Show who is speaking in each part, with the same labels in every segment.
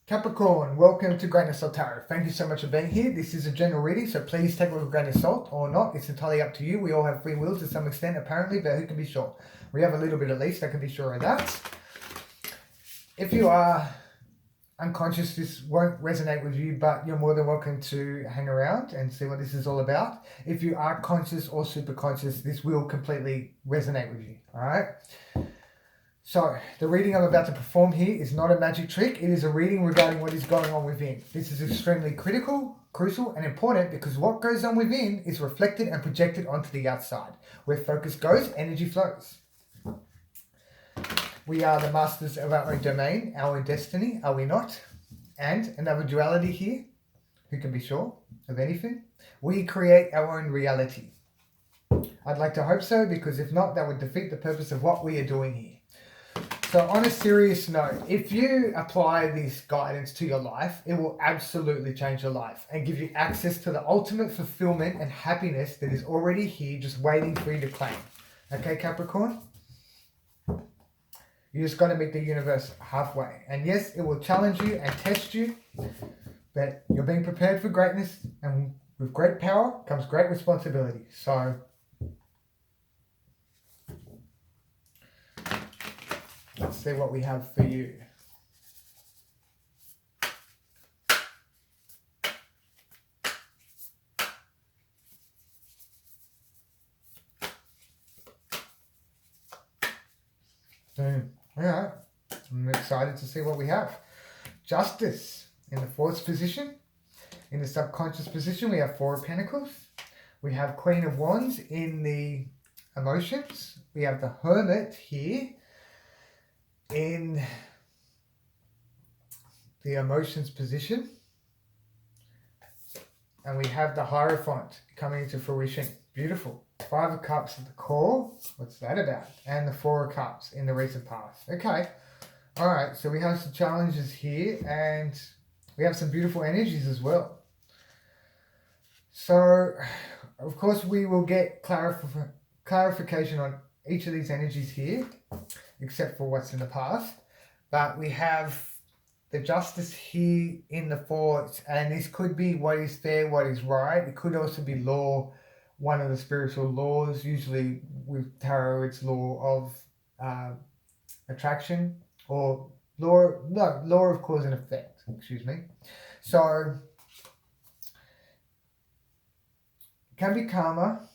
Speaker 1: Capricorn, welcome to Grain of Salt Tarot. Thank you so much for being here. This is a general reading, so please take it with a grain of salt or not. It's entirely up to you. We all have free will to some extent, apparently, but who can be sure? We have a little bit at least, I can be sure of that. If you are unconscious, this won't resonate with you, but you're more than welcome to hang around and see what this is all about. If you are conscious or super conscious, this will completely resonate with you, all right? So, the reading I'm about to perform here is not a magic trick. It is a reading regarding what is going on within. This is extremely critical, crucial, and important because what goes on within is reflected and projected onto the outside. Where focus goes, energy flows. We are the masters of our own domain, our own destiny, are we not? And another duality here, who can be sure of anything? We create our own reality. I'd like to hope so, because if not, that would defeat the purpose of what we are doing here. So on a serious note, if you apply this guidance to your life, it will absolutely change your life and give you access to the ultimate fulfillment and happiness that is already here, just waiting for you to claim. Okay, Capricorn? You just got to meet the universe halfway. And yes, it will challenge you and test you, but you're being prepared for greatness, and with great power comes great responsibility. So let's see what we have for you. Boom. All right. I'm excited to see what we have. Justice in the fourth position. In the subconscious position, we have Four of Pentacles. We have Queen of Wands in the emotions. We have the Hermit here in the emotions position, and we have the Hierophant coming into fruition. Beautiful. Five of Cups at the core. What's that about? And the Four of Cups in the recent past. Okay. All right. So we have some challenges here, and we have some beautiful energies as well. So, of course, we will get clarification on each of these energies here, except for what's in the past. But we have the Justice here in the fourth, and this could be what is fair, what is right. It could also be law, one of the spiritual laws. Usually with tarot, it's law of attraction, or law of cause and effect, excuse me. So, can be karma.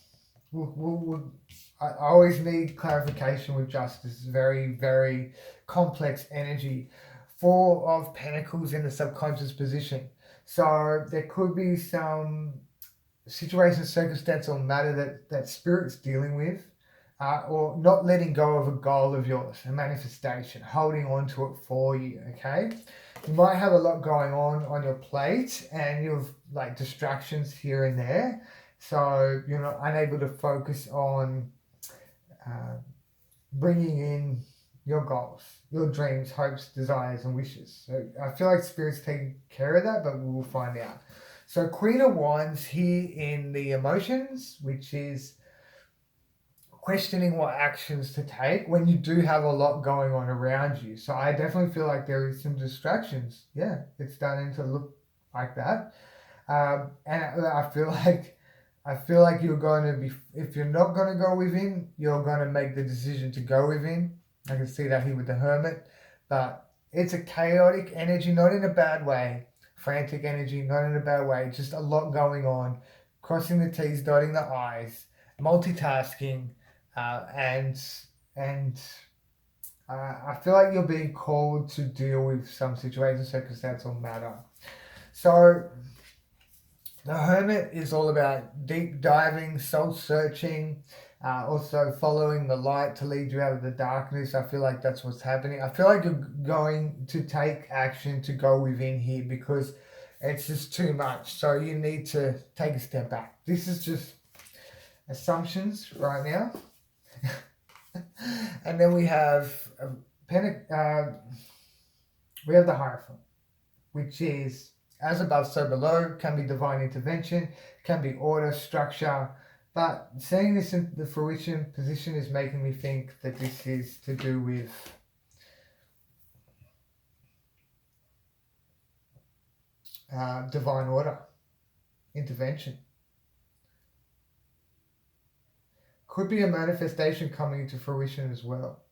Speaker 1: I always need clarification with Justice. It's very, very complex energy. Four of Pentacles in the subconscious position. So there could be some situation, circumstance, or matter that Spirit's dealing with, or not letting go of a goal of yours, a manifestation, holding on to it for you, okay? You might have a lot going on your plate, and you've like distractions here and there. So you're not unable to focus on bringing in your goals, your dreams, hopes, desires, and wishes. So I feel like Spirit's taking care of that, but we will find out. So Queen of Wands here in the emotions, which is questioning what actions to take when you do have a lot going on around you. So I definitely feel like there is some distractions. Yeah, it's starting to look like that. And I feel like you're going to be, if you're not going to go within, you're going to make the decision to go within. I can see that here with the Hermit. But it's a chaotic energy, not in a bad way. Frantic energy, not in a bad way. Just a lot going on. Crossing the T's, dotting the I's. Multitasking. And I feel like you're being called to deal with some situation, circumstance, or matter. So the Hermit is all about deep diving, soul searching, also following the light to lead you out of the darkness. I feel like that's what's happening. I feel like you're going to take action to go within here because it's just too much. So you need to take a step back. This is just assumptions right now. And then we have the Hierophant, which is as above, so below, can be divine intervention, can be order, structure. But seeing this in the fruition position is making me think that this is to do with divine order, intervention. Could be a manifestation coming to fruition as well,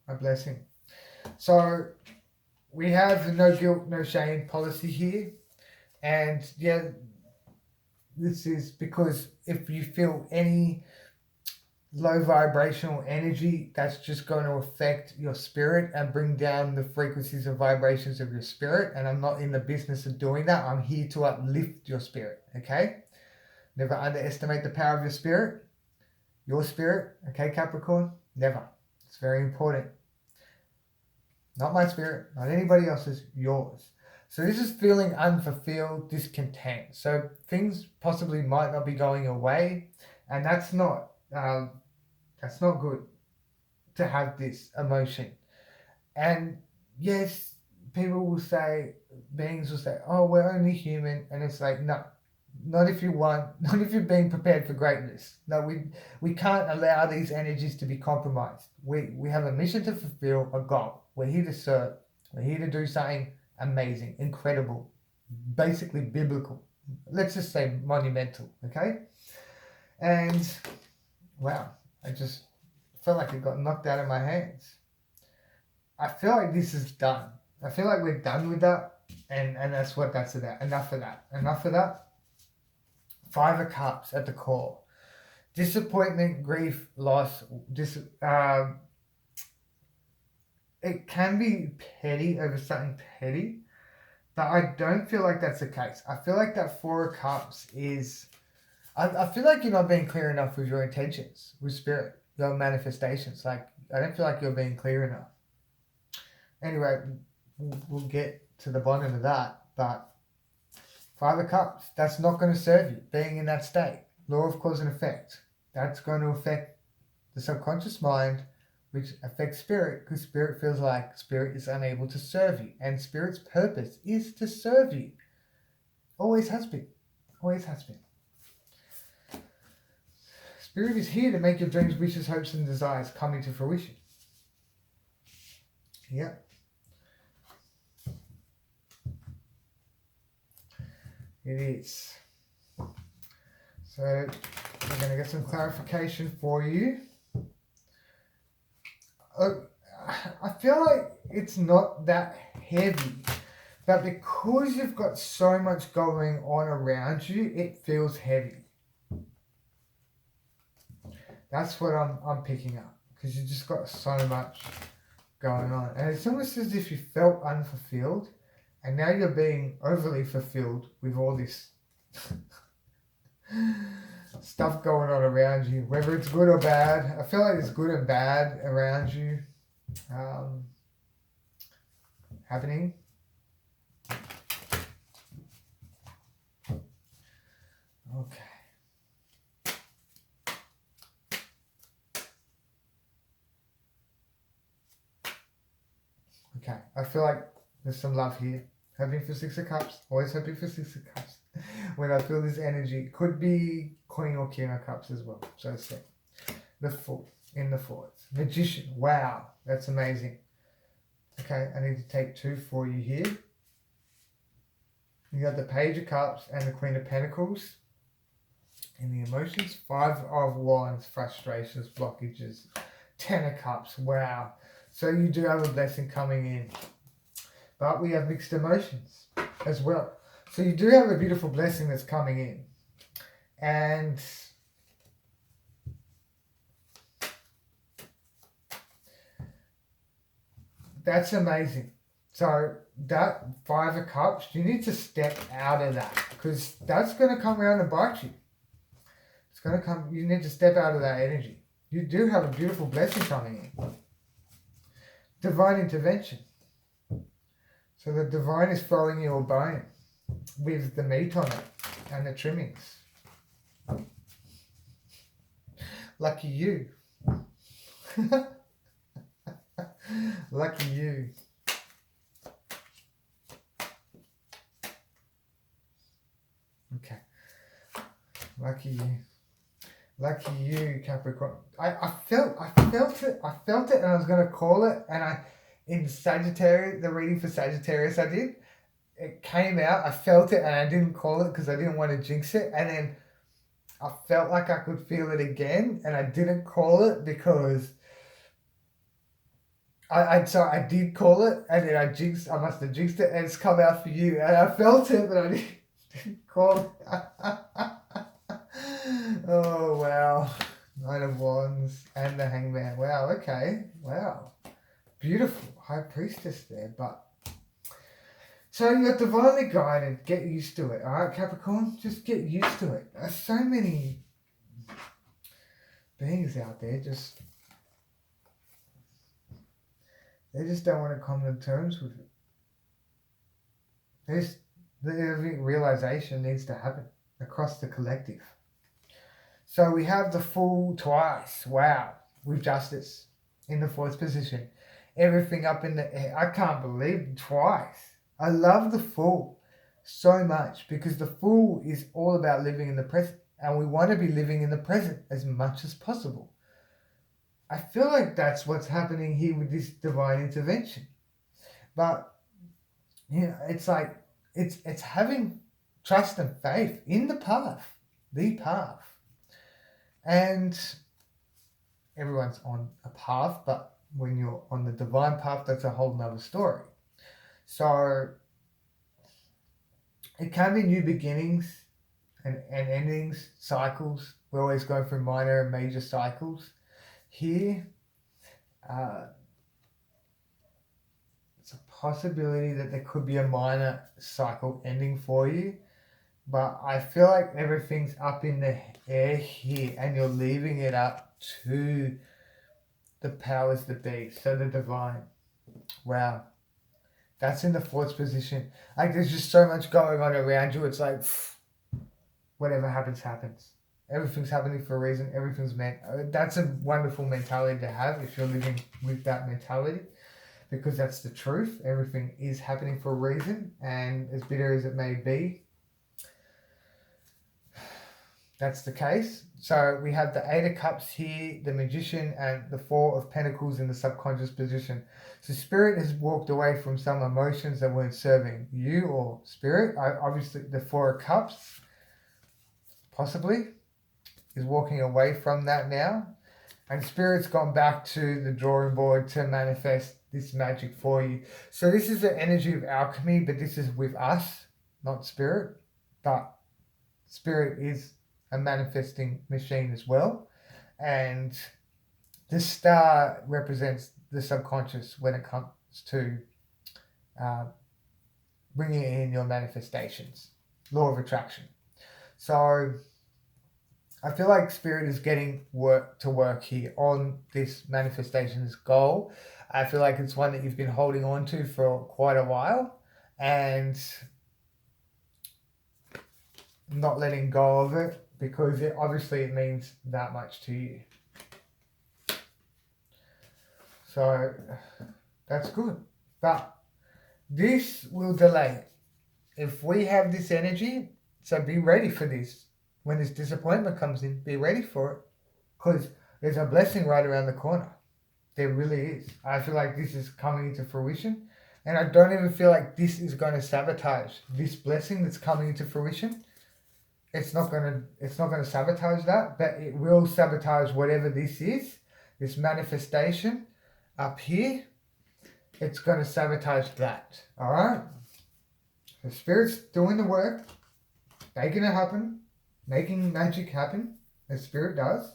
Speaker 1: a blessing. So we have no guilt, no shame policy here. And yeah, this is because if you feel any low vibrational energy, that's just going to affect your spirit and bring down the frequencies and vibrations of your spirit. And I'm not in the business of doing that. I'm here to uplift your spirit, okay? Never underestimate the power of your spirit. Your spirit, okay, Capricorn? Never. It's very important. Not my spirit, not anybody else's, yours. So this is feeling unfulfilled, discontent. So things possibly might not be going your way, and that's not good to have this emotion. And yes, people will say, beings will say, oh, we're only human. And it's like, no, not if you want, not if you're being prepared for greatness. No, we can't allow these energies to be compromised. We have a mission to fulfill, a goal. We're here to serve. We're here to do something amazing, incredible, basically biblical. Let's just say monumental, okay? And wow, I just felt like it got knocked out of my hands. I feel like this is done. I feel like we're done with that, and that's what that's about. Enough of that. Enough of that. 5 of Cups at the core. Disappointment, grief, loss. It can be petty over something petty, but I don't feel like that's the case. I feel like that 4 of Cups is... I feel like you're not being clear enough with your intentions, with spirit, your manifestations. Like, I don't feel like you're being clear enough. Anyway, we'll get to the bottom of that, but 5 of Cups, that's not going to serve you, being in that state. Law of cause and effect. That's going to affect the subconscious mind, which affects spirit, because spirit feels like spirit is unable to serve you. And spirit's purpose is to serve you. Always has been. Always has been. Spirit is here to make your dreams, wishes, hopes, and desires come into fruition. Yep. It is. So we're going to get some clarification for you. I feel like it's not that heavy, but because you've got so much going on around you, it feels heavy. That's what I'm picking up, because you just got so much going on. And it's almost as if you felt unfulfilled, and now you're being overly fulfilled with all this stuff going on around you, whether it's good or bad. I feel like it's good and bad around you happening. Okay. Okay, I feel like there's some love here. Hoping for 6 of Cups. Always hoping for 6 of Cups. When I feel this energy, could be Queen or King of Cups as well. So it's the 4 in the 4th. Magician. Wow, that's amazing. Okay, I need to take 2 for you here. You got the Page of Cups and the Queen of Pentacles. In the emotions, 5 of Wands, frustrations, blockages, 10 of Cups. Wow. So you do have a blessing coming in. But we have mixed emotions as well. So you do have a beautiful blessing that's coming in. And that's amazing. So that 5 of Cups, you need to step out of that, because that's going to come around and bite you. It's going to come, you need to step out of that energy. You do have a beautiful blessing coming in. Divine intervention. So the divine is throwing you a bone with the meat on it and the trimmings. Lucky you. Lucky you. Okay. Lucky you. Lucky you, Capricorn. I felt it, and I was going to call it, and in Sagittarius, the reading for Sagittarius I did, it came out. I felt it and I didn't call it because I didn't want to jinx it. And then I felt like I could feel it again and I didn't call it because I did call it and then I must have jinxed it and it's come out for you. And I felt it but I didn't call it. Oh wow. Knight of Wands and the Hangman. Wow, okay. Wow. Beautiful. High Priestess there, but so you're divinely guided. Get used to it. Alright, Capricorn? Just get used to it. There's so many beings out there they just don't want to come to terms with it. The realization needs to happen across the collective. So we have the Fool twice. Wow. With Justice in the 4th position. Everything up in the air. I can't believe it. Twice. I love the Fool so much because the Fool is all about living in the present. And we want to be living in the present as much as possible. I feel like that's what's happening here with this divine intervention. But, you know, it's like, it's having trust and faith in the path. The path. And everyone's on a path, but when you're on the divine path, that's a whole nother story. So it can be new beginnings and endings, cycles. We're always going through minor and major cycles. Here, it's a possibility that there could be a minor cycle ending for you. But I feel like everything's up in the air here and you're leaving it up to the powers that be. So the divine. Wow. That's in the 4th position. Like there's just so much going on around you. It's like, whatever happens, happens. Everything's happening for a reason. Everything's meant. That's a wonderful mentality to have if you're living with that mentality. Because that's the truth. Everything is happening for a reason. And as bitter as it may be, that's the case. So we have the 8 of Cups here, the Magician, and the 4 of Pentacles in the subconscious position. So Spirit has walked away from some emotions that weren't serving you or Spirit. Obviously, the 4 of Cups, possibly, is walking away from that now. And Spirit's gone back to the drawing board to manifest this magic for you. So this is the energy of alchemy, but this is with us, not Spirit. But Spirit is a manifesting machine as well. And the star represents the subconscious when it comes to bringing in your manifestations. Law of attraction. So I feel like Spirit is getting work here on this manifestations goal. I feel like it's one that you've been holding on to for quite a while and not letting go of it because obviously it means that much to you. So that's good. But this will delay it. If we have this energy, so be ready for this. When this disappointment comes in, be ready for it. Because there's a blessing right around the corner. There really is. I feel like this is coming into fruition. And I don't even feel like this is going to sabotage this blessing that's coming into fruition. It's not going to sabotage that, but it will sabotage whatever this is, this manifestation up here. It's going to sabotage that. All right? The Spirit's doing the work, making it happen, making magic happen, as Spirit does.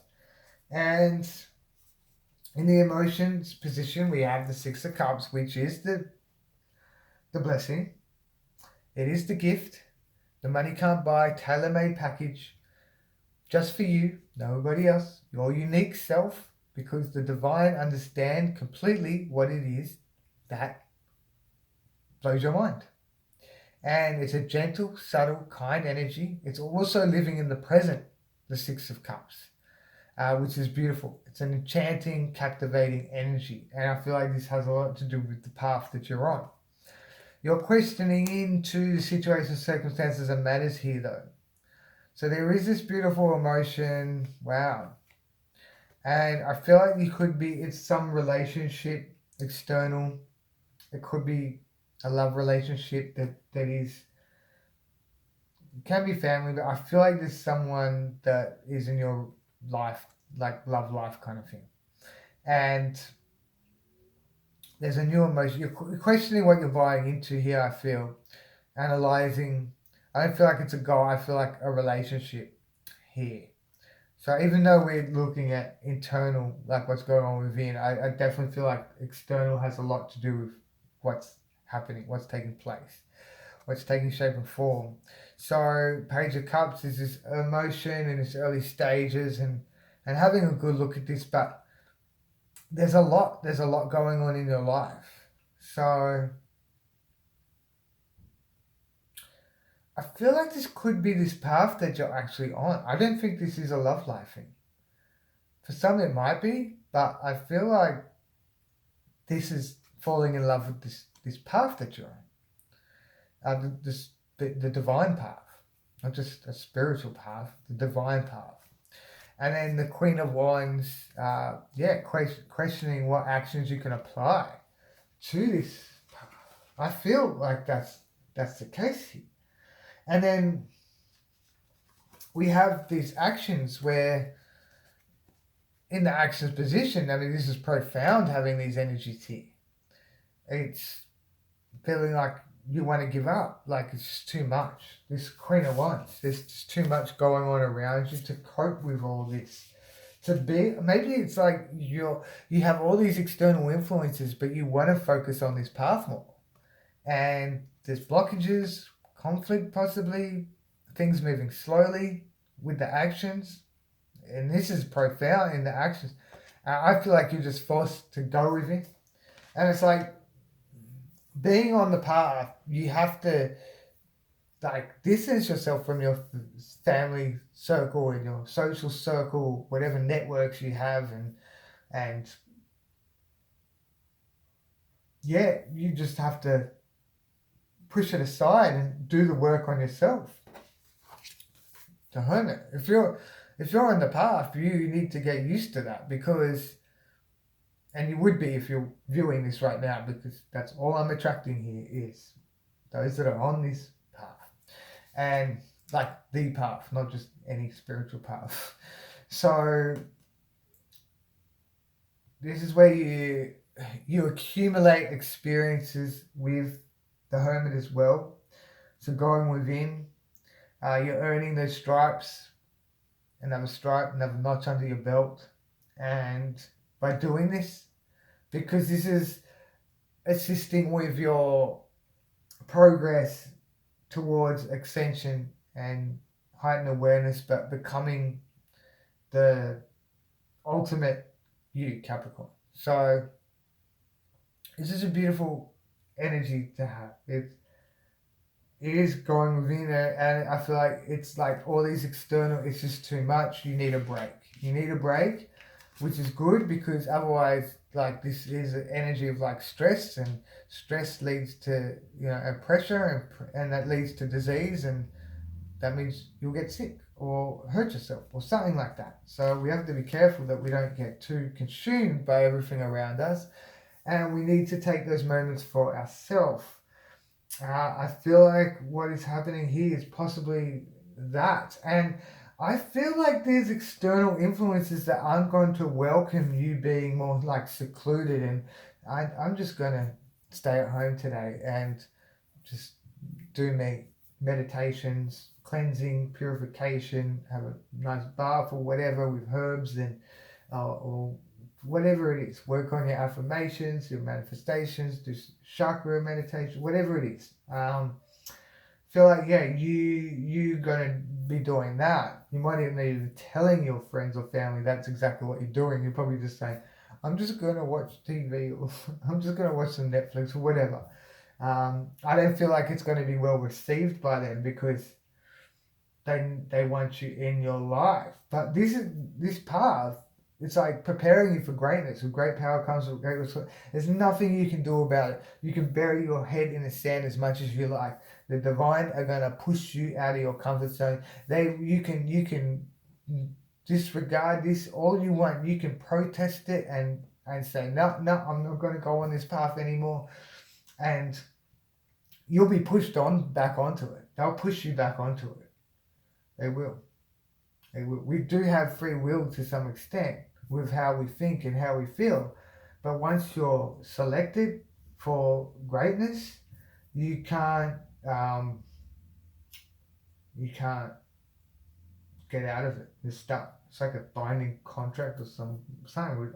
Speaker 1: And in the emotions position, we have the 6 of Cups, which is the blessing. It is the gift. The money can't buy, tailor-made package, just for you, nobody else, your unique self, because the divine understand completely what it is that blows your mind. And it's a gentle, subtle, kind energy. It's also living in the present, the 6 of Cups, which is beautiful. It's an enchanting, captivating energy. And I feel like this has a lot to do with the path that you're on. You're questioning into the situations, circumstances, and matters here, though. So there is this beautiful emotion. Wow. And I feel like it's some relationship, external. It could be a love relationship that is, can be family, but I feel like there's someone that is in your life, like love life kind of thing. And there's a new emotion. You're questioning what you're buying into here, I feel. Analyzing. I don't feel like it's a goal, I feel like a relationship here. So even though we're looking at internal, like what's going on within, I definitely feel like external has a lot to do with what's happening, what's taking place, what's taking shape and form. So Page of Cups is this emotion in its early stages, and having a good look at this, but there's a lot going on in your life. So I feel like this could be this path that you're actually on. I don't think this is a love life thing. For some it might be, but I feel like this is falling in love with this path that you're on. The divine path, not just a spiritual path, the divine path. And then the Queen of Wands, questioning what actions you can apply to this path. I feel like that's the case here. And then we have these actions where, in the actions position, I mean, this is profound having these energies here. It's feeling like you want to give up, like it's just too much. This Queen of Wands, there's just too much going on around you to cope with all this. To be, maybe it's like you have all these external influences, but you want to focus on this path more. And there's blockages, conflict possibly, things moving slowly with the actions. And this is profound in the actions. I feel like you're just forced to go with it. And it's like, being on the path, you have to like distance yourself from your family circle and your social circle, whatever networks you have, and yeah, you just have to push it aside and do the work on yourself to hone it. If you're on the path, you need to get used to that, because, and you would be if you're viewing this right now, because that's all I'm attracting here is those that are on this path. And like the path, not just any spiritual path. So this is where you accumulate experiences with the Hermit as well. So going within, you're earning those stripes, another stripe, another notch under your belt. And by doing this, because this is assisting with your progress towards ascension and heightened awareness, but becoming the ultimate you, Capricorn. So this is a beautiful energy to have. It is going within it, and I feel like it's like all these external, it's just too much. You need a break. You need a break, which is good, because otherwise, like, this is an energy of like stress, and stress leads to, you know, a pressure, and that leads to disease, and that means you'll get sick or hurt yourself or something like that. So we have to be careful that we don't get too consumed by everything around us, and we need to take those moments for ourselves. I feel like what is happening here is possibly that. And I feel like there's external influences that aren't going to welcome you being more like secluded. And I'm just going to stay at home today and just do meditations, cleansing, purification, have a nice bath or whatever with herbs, and or whatever it is. Work on your affirmations, your manifestations, do chakra meditation, whatever it is. Feel like, yeah, you're gonna be doing that. You might even be telling your friends or family that's exactly what you're doing. You're probably just saying, I'm just gonna watch TV, or I'm just gonna watch some Netflix or whatever. I don't feel like it's going to be well received by them, because they want you in your life. But this path, it's like preparing you for greatness. With great power comes with great responsibility. There's nothing you can do about it. You can bury your head in the sand as much as you like. The divine are going to push you out of your comfort zone. You can disregard this all you want. You can protest it and say, no, I'm not going to go on this path anymore. And you'll be pushed on back onto it. They'll push you back onto it. They will. They will. We do have free will to some extent with how we think and how we feel. But once you're selected for greatness, you can't you can't get out of it. You're stuck. It's like a binding contract or something.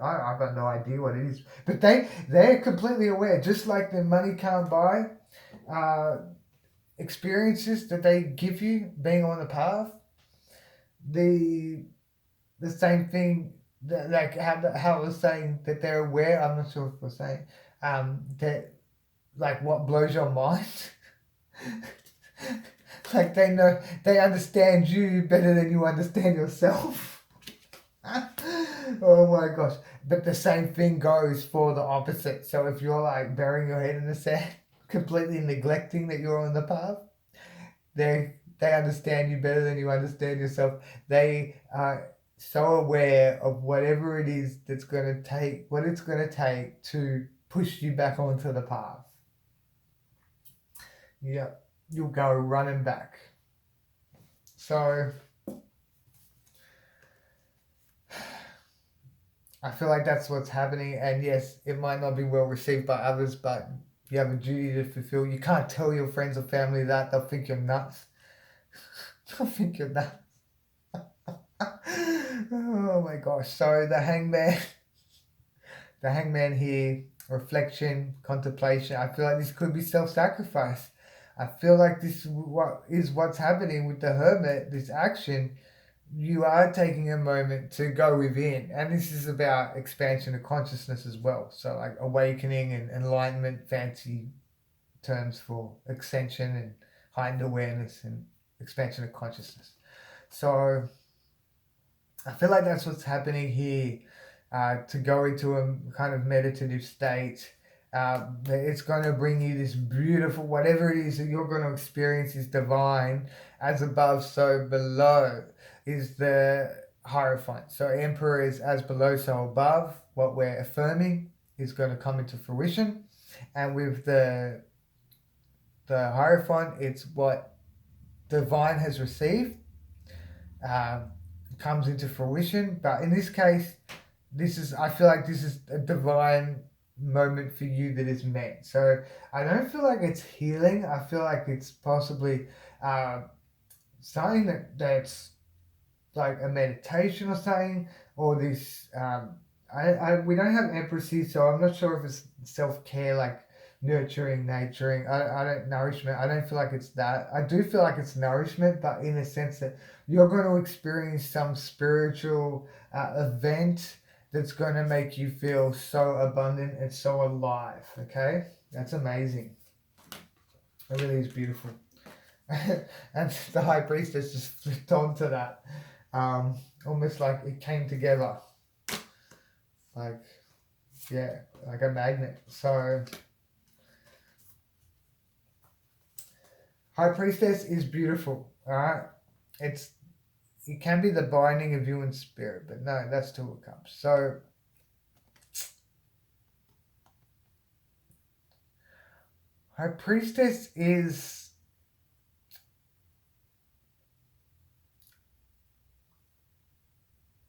Speaker 1: I've got no idea what it is. But they're completely aware. Just like the money can't buy experiences that they give you being on the path, the same thing that, like how I was saying that they're aware. I'm not sure if we're saying that, like, what blows your mind. Like, they understand you better than you understand yourself. Oh my gosh. But the same thing goes for the opposite. So if you're like burying your head in the sand, completely neglecting that you're on the path, they understand you better than you understand yourself. They are so aware of whatever it is that's going to take, what it's going to take to push you back onto the path. Yeah, you'll go running back. So I feel like that's what's happening, and yes, it might not be well received by others, but you have a duty to fulfill. You can't tell your friends or family that. They'll think you're nuts. They'll think you're nuts. Oh my gosh. So the hangman here, reflection, contemplation. I feel like this could be self-sacrifice. I feel like this is what's happening with the hermit, this action. You are taking a moment to go within, and this is about expansion of consciousness as well. So like awakening and enlightenment, fancy terms for ascension and heightened awareness and expansion of consciousness. So I feel like that's what's happening here, to go into a kind of meditative state. It's going to bring you this beautiful, whatever it is that you're going to experience is divine, as above, so below is the Hierophant. So Emperor is as below, so above. What we're affirming is going to come into fruition. And with the Hierophant, it's what divine has received. Comes into fruition, but in this case, I feel like this is a divine moment for you that is meant. So I don't feel like it's healing. I feel like it's possibly something that's like a meditation or something, or this. We don't have empressy, so I'm not sure if it's self-care, like nurturing, naturing. I don't nourishment. I don't feel like it's that. I do feel like it's nourishment, but in the sense that you're going to experience some spiritual event that's going to make you feel so abundant and so alive. Okay, that's amazing. It really is beautiful. And the high priestess just flipped onto that, almost like it came together, like, yeah, like a magnet. So high priestess is beautiful. All right, it can be the binding of you in spirit, but no, that's still what comes. So high priestess is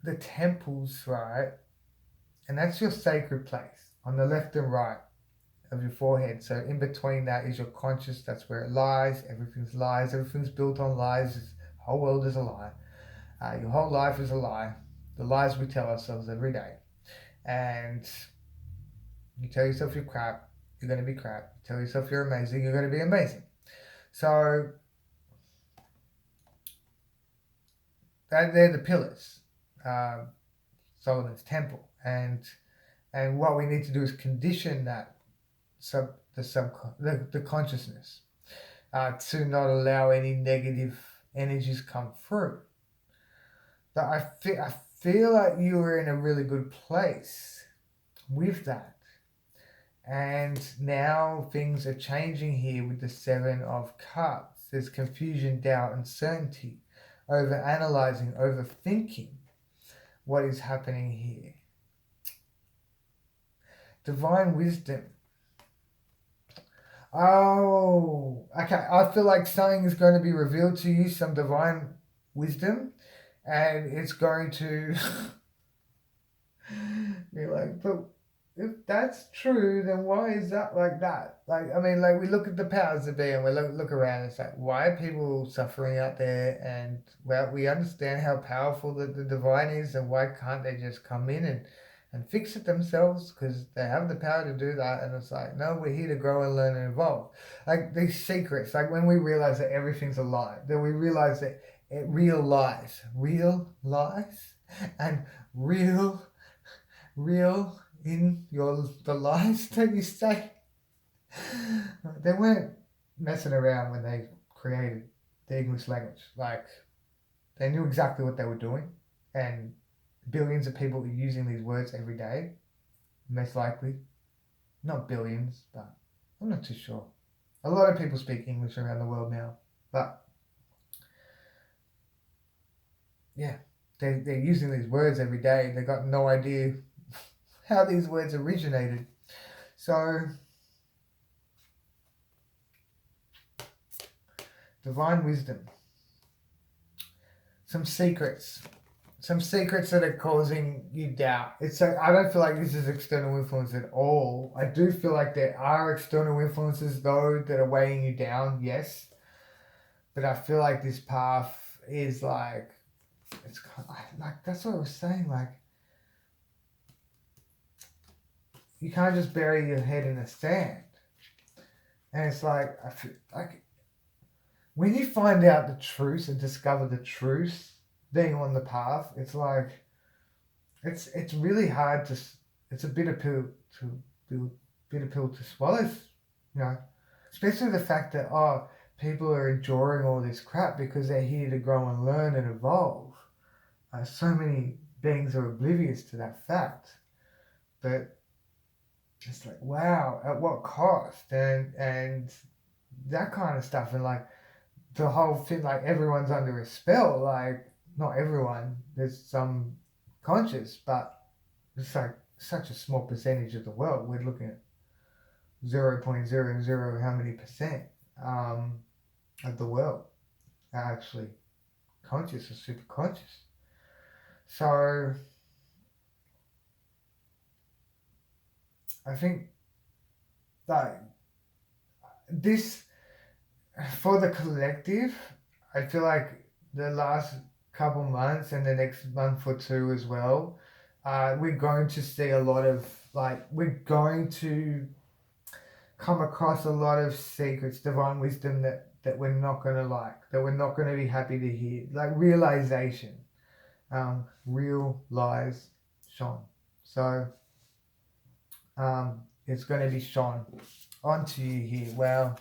Speaker 1: the temples, right? And that's your sacred place on the left and right of your forehead. So in between that is your conscious. That's where it lies. Everything's lies. Everything's built on lies. The whole world is a lie. Your whole life is a lie. The lies we tell ourselves every day. And you tell yourself you're crap, you're going to be crap. You tell yourself you're amazing, you're going to be amazing. So they're the pillars. Solomon's temple, and what we need to do is condition that the consciousness, to not allow any negative energies come through. But I feel like you are in a really good place with that, and now things are changing here with the Seven of Cups. There's confusion, doubt, uncertainty, over analyzing, overthinking what is happening here. Divine wisdom. Oh, okay. I feel like something is going to be revealed to you, some divine wisdom, and it's going to be like, but if that's true, then why is that like that? Like, I mean, like we look at the powers that be and we look around and it's like, why are people suffering out there? And well, we understand how powerful the divine is, and why can't they just come in and fix it themselves? Because they have the power to do that. And it's like, no, we're here to grow and learn and evolve. Like these secrets, like when we realize that everything's a lie, then we realize that real lies, and real real in your the lies that you say. They weren't messing around when they created the English language. Like they knew exactly what they were doing, and billions of people are using these words every day. Most likely, not billions, but I'm not too sure. A lot of people speak English around the world now, but yeah, they're using these words every day. They got no idea how these words originated. So divine wisdom. Some secrets. Some secrets that are causing you doubt. It's like, I don't feel like this is external influence at all. I do feel like there are external influences though that are weighing you down, yes. But I feel like this path is like, it's kind of, like that's what I was saying. Like you can't just bury your head in the sand. And it's like I feel like when you find out the truth and discover the truth, being on the path, it's like it's really hard to. It's a bitter pill to swallow, you know. Especially the fact that people are enduring all this crap because they're here to grow and learn and evolve. So many beings are oblivious to that fact, but it's like wow, at what cost? And that kind of stuff, and like the whole thing, like everyone's under a spell. Like not everyone. There's some conscious, but it's like such a small percentage of the world. We're looking at 0.00 how many percent of the world are actually conscious or super conscious. So I think like this for the collective, I feel like the last couple months and the next month or two as well, we're going to see a lot of like we're going to come across a lot of secrets, divine wisdom that we're not gonna like, that we're not gonna be happy to hear, like realization, real lies shone. So it's going to be shone onto you here. Wow,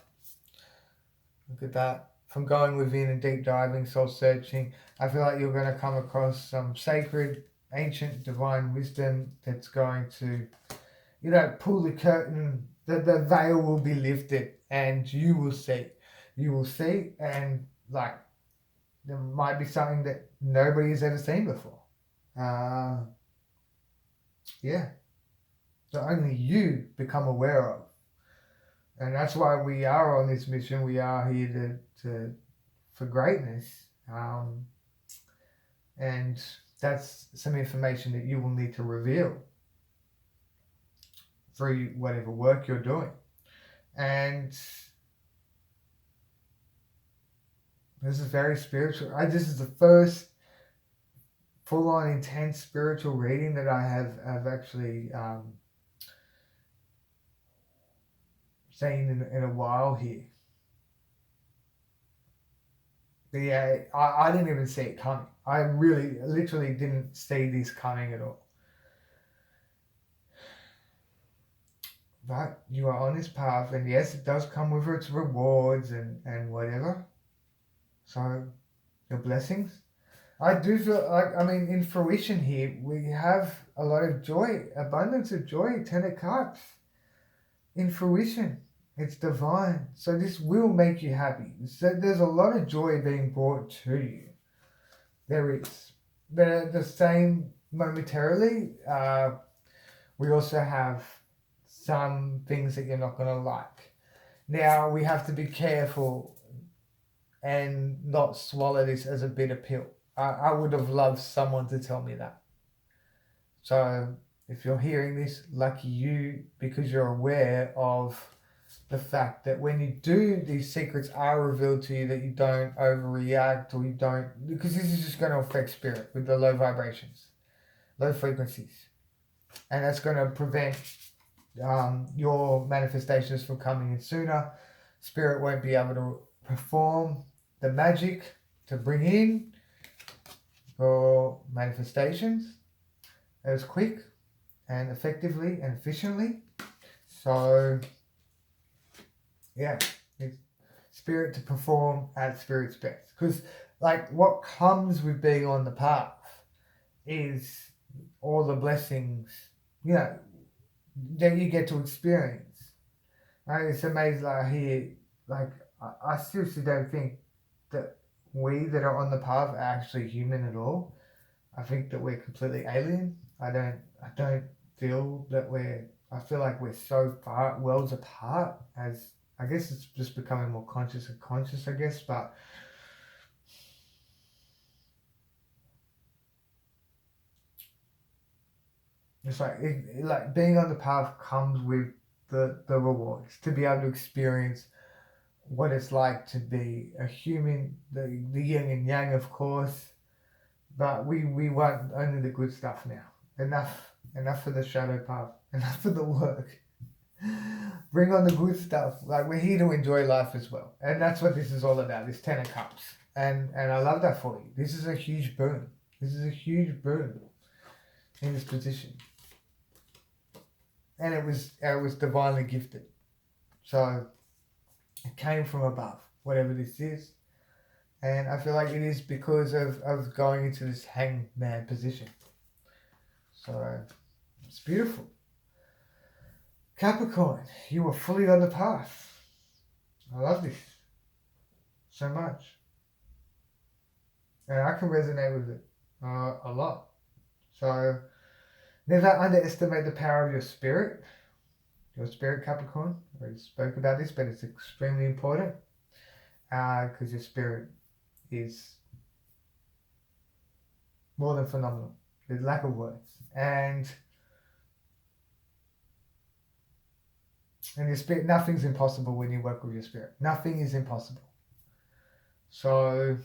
Speaker 1: look at that. From going within and deep diving, soul searching, I feel like you're going to come across some sacred, ancient, divine wisdom that's going to, you know, pull the curtain, the veil will be lifted and you will see. You will see, and like, there might be something that nobody has ever seen before. Yeah, that only you become aware of. And that's why we are on this mission. We are here to for greatness. And that's some information that you will need to reveal through whatever work you're doing. And this is very spiritual. This is the first full-on intense spiritual reading that I have actually seen in a while here. But yeah, I didn't even see it coming. I really, literally didn't see this coming at all. But you are on this path, and yes, it does come with its rewards and whatever. So, your blessings. I do feel like, I mean, in fruition here, we have a lot of joy, abundance of joy, 10 of Cups. In fruition, it's divine. So this will make you happy. So there's a lot of joy being brought to you. There is. But at the same momentarily, we also have some things that you're not going to like. Now we have to be careful and not swallow this as a bitter pill. I would have loved someone to tell me that. So if you're hearing this, lucky you, because you're aware of the fact that when you do, these secrets are revealed to you, that you don't overreact, or you don't, because this is just going to affect spirit with the low vibrations, low frequencies. And that's going to prevent your manifestations from coming in sooner. Spirit won't be able to perform the magic to bring in your manifestations as quick and effectively and efficiently. So yeah, it's spirit to perform at spirit's best. Because like what comes with being on the path is all the blessings, you know, that you get to experience. Right? It's amazing. Like here, like I seriously don't think that we that are on the path are actually human at all. I think that we're completely alien. I don't feel that I feel like we're so far worlds apart. As I guess it's just becoming more conscious and conscious, I guess, but it's like being on the path comes with the rewards, to be able to experience what it's like to be a human, the yin and yang, of course, but we want only the good stuff now. Enough for the shadow path, enough for the work. Bring on the good stuff. Like, we're here to enjoy life as well, and that's what this is all about, this 10 of cups. And I love that for you. This is a huge boon. This is a huge boon in this position, and it was divinely gifted. So it came from above, whatever this is. And I feel like it is because of going into this hangman position. So it's beautiful. Capricorn, you are fully on the path. I love this so much. And I can resonate with it a lot. So never underestimate the power of your spirit. Your spirit, Capricorn. I already spoke about this, but it's extremely important. Because your spirit is more than phenomenal. There's lack of words. And your spirit, nothing's impossible when you work with your spirit. Nothing is impossible. So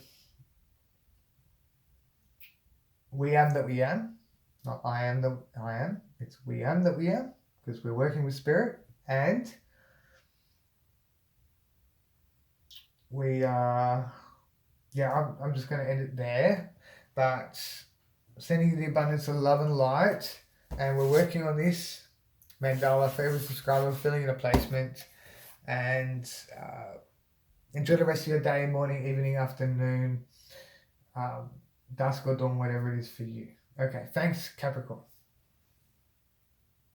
Speaker 1: we am that we am. Not I am that I am. It's we am that we am. Because we're working with spirit. And we are... I'm just going to end it there. But sending you the abundance of love and light. And we're working on this. Mandala for every subscriber, filling in a placement. And enjoy the rest of your day, morning, evening, afternoon, dusk or dawn, whatever it is for you. Okay, thanks, Capricorn.